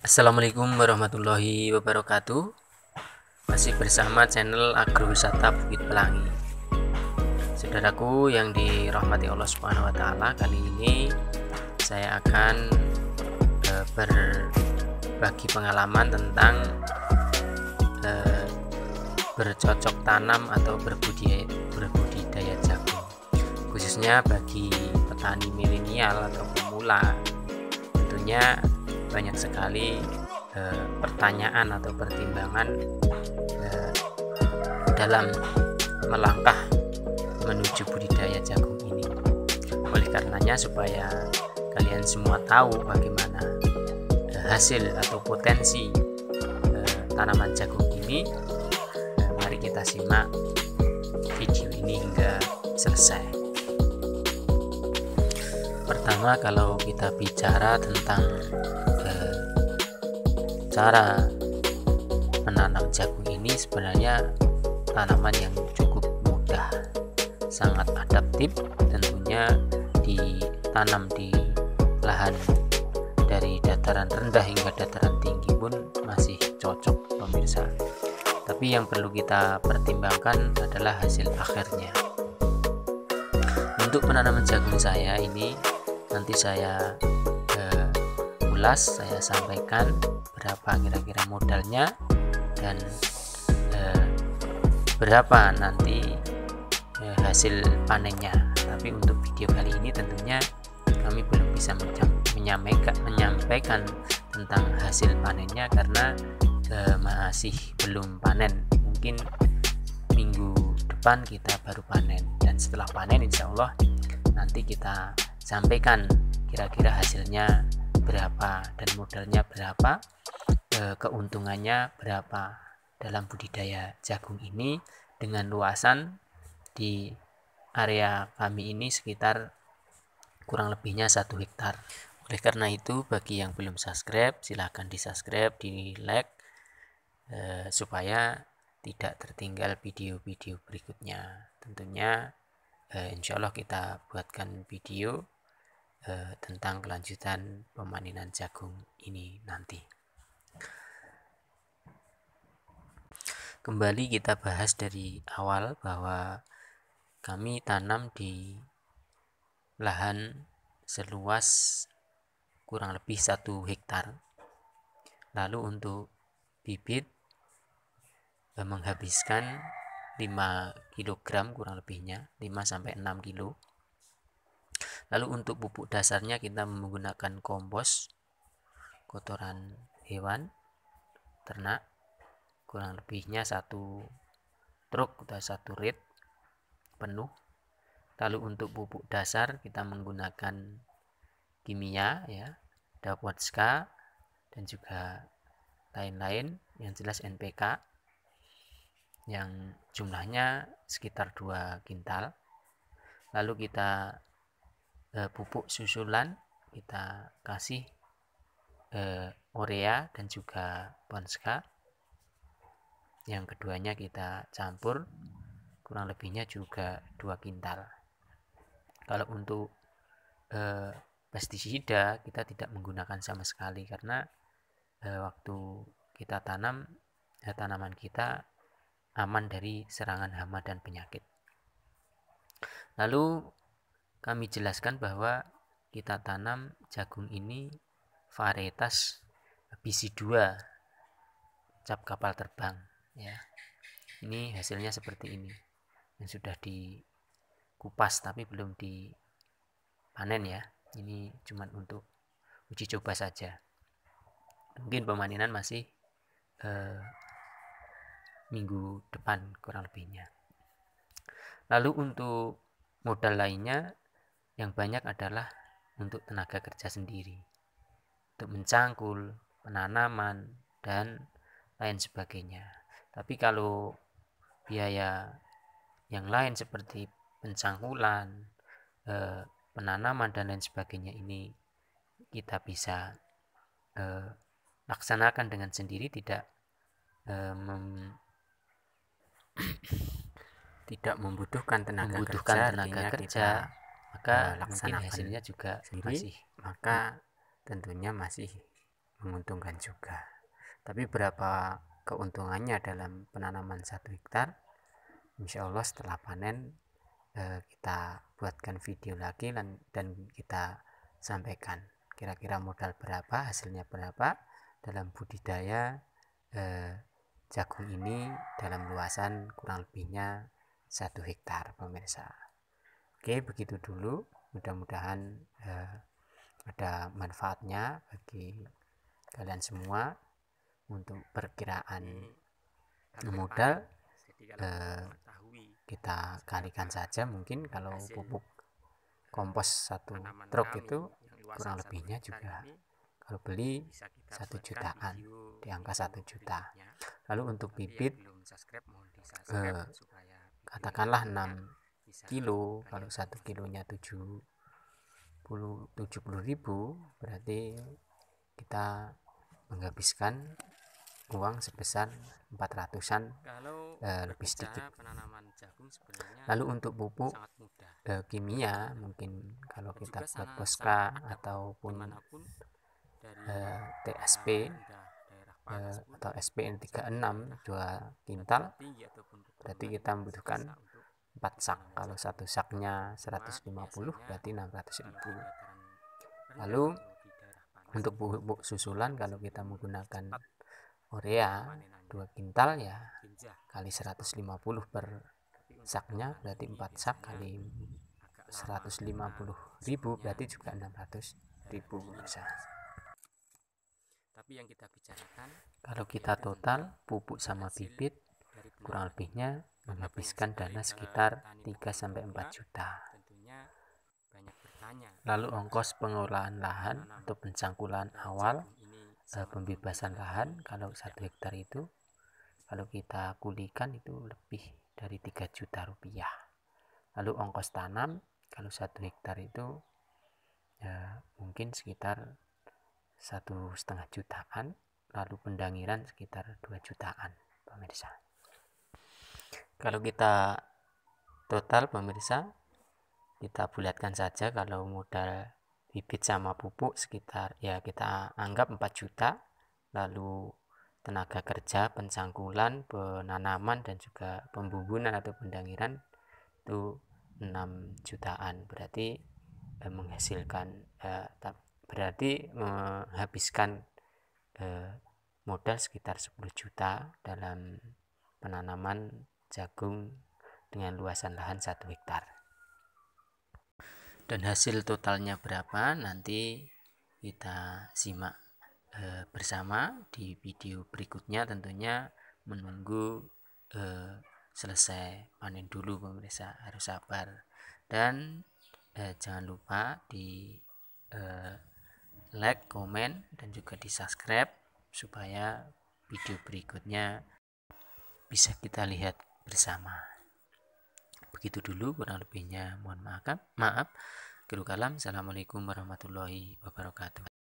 Assalamualaikum warahmatullahi wabarakatuh. Masih bersama channel Agrowisata Bukit Pelangi. Saudaraku yang dirahmati Allah Subhanahu wa taala, kali ini saya akan berbagi pengalaman tentang bercocok tanam atau berbudidaya jagung. Khususnya bagi petani milenial atau pemula. Tentunya banyak sekali pertanyaan atau pertimbangan dalam melangkah menuju budidaya jagung ini. Oleh karenanya, supaya kalian semua tahu bagaimana hasil atau potensi tanaman jagung ini, mari kita simak video ini hingga selesai. Pertama, kalau kita bicara tentang cara menanam jagung ini, sebenarnya tanaman yang cukup mudah, sangat adaptif. Tentunya ditanam di lahan dari dataran rendah hingga dataran tinggi pun masih cocok, pemirsa. Tapi yang perlu kita pertimbangkan adalah hasil akhirnya. Untuk penanaman jagung saya ini, nanti saya ulas, saya sampaikan berapa kira-kira modalnya dan berapa nanti hasil panennya. Tapi untuk video kali ini tentunya kami belum bisa menyampaikan tentang hasil panennya karena masih belum panen. Mungkin minggu depan kita baru panen, dan setelah panen insya Allah nanti kita sampaikan kira-kira hasilnya berapa dan modalnya berapa, keuntungannya berapa dalam budidaya jagung ini dengan luasan di area kami ini sekitar kurang lebihnya 1 hektar. Oleh karena itu, bagi yang belum subscribe, silahkan di subscribe, di like, supaya tidak tertinggal video-video berikutnya. Tentunya insya Allah kita buatkan video tentang kelanjutan pemanenan jagung ini nanti. Kembali kita bahas dari awal bahwa kami tanam di lahan seluas kurang lebih 1 hektar. Lalu untuk bibit menghabiskan 5 kg kurang lebihnya, 5-6 kg. Lalu untuk pupuk dasarnya kita menggunakan kompos, kotoran hewan ternak, kurang lebihnya 1 truk atau 1 rit penuh. Lalu untuk pupuk dasar kita menggunakan kimia, ya, Dapotska dan juga lain-lain, yang jelas NPK yang jumlahnya sekitar 2 kintal. Lalu kita pupuk susulan, kita kasih urea dan juga Ponska. Yang keduanya kita campur, kurang lebihnya juga 2 kintal. Kalau untuk pestisida kita tidak menggunakan sama sekali karena waktu kita tanam, tanaman kita aman dari serangan hama dan penyakit. Lalu kami jelaskan bahwa kita tanam jagung ini varietas BC2 cap kapal terbang, ya. Ini hasilnya seperti ini, yang sudah dikupas tapi belum dipanen, ya. Ini cuma untuk uji coba saja. Mungkin pemanenan masih minggu depan kurang lebihnya. Lalu untuk modal lainnya yang banyak adalah untuk tenaga kerja sendiri, untuk mencangkul, penanaman, dan lain sebagainya. Tapi kalau biaya yang lain seperti pencangkulan, penanaman, dan lain sebagainya ini kita bisa laksanakan dengan sendiri, tidak membutuhkan tenaga kerja, maka mungkin hasilnya juga sendiri, maka tentunya masih menguntungkan juga. Tapi berapa keuntungannya dalam penanaman 1 hektar, insya Allah setelah panen kita buatkan video lagi dan kita sampaikan kira-kira modal berapa, hasilnya berapa dalam budidaya jagung ini dalam luasan kurang lebihnya 1 hektar pemirsa. Oke, begitu dulu, mudah-mudahan ada manfaatnya bagi kalian semua. Untuk perkiraan modal kita kalikan saja, mungkin kalau pupuk kompos 1 truk itu kurang lebihnya juga kalau beli 1 jutaan, di angka 1 juta. Lalu untuk bibit katakanlah 6 kilo, kalau 1 kilonya 70.000, berarti kita menghabiskan uang sebesar 400-an lebih sedikit. Lalu untuk pupuk kimia, mungkin kalau kita buat Posca ataupun TSP atau SPN 36 2 kintal, berarti kita membutuhkan 4 sak. Kalau 1 saknya 150, berarti 600.000. Lalu untuk pupuk susulan, kalau kita menggunakan urea 2 kintal ya kali 150 per saknya, berarti 4 sak kali 150.000, berarti juga 600.000. Kalau kita total pupuk sama bibit, kurang lebihnya menghabiskan dana sekitar 3-4 juta. Lalu ongkos pengolahan lahan atau pencangkulan awal, pembebasan lahan, kalau 1 hektar itu kalau kita kulikan itu lebih dari 3 juta rupiah. Lalu ongkos tanam kalau 1 hektar itu mungkin sekitar 1,5 jutaan. Lalu pendangiran sekitar 2 jutaan pemirsa. Kalau kita total pemirsa, kita bulatkan saja, kalau modal bibit sama pupuk sekitar ya kita anggap 4 juta. Lalu tenaga kerja, pencangkulan, penanaman dan juga pembubunan atau pendangiran itu 6 jutaan. Berarti menghasilkan berarti menghabiskan modal sekitar 10 juta dalam penanaman jagung dengan luasan lahan 1 hektar. Dan hasil totalnya berapa nanti kita simak bersama di video berikutnya, tentunya menunggu selesai panen dulu pemirsa, harus sabar. Dan jangan lupa di like, komen dan juga di subscribe supaya video berikutnya bisa kita lihat bersama. Begitu dulu, kurang lebihnya mohon maaf. Assalamualaikum warahmatullahi wabarakatuh.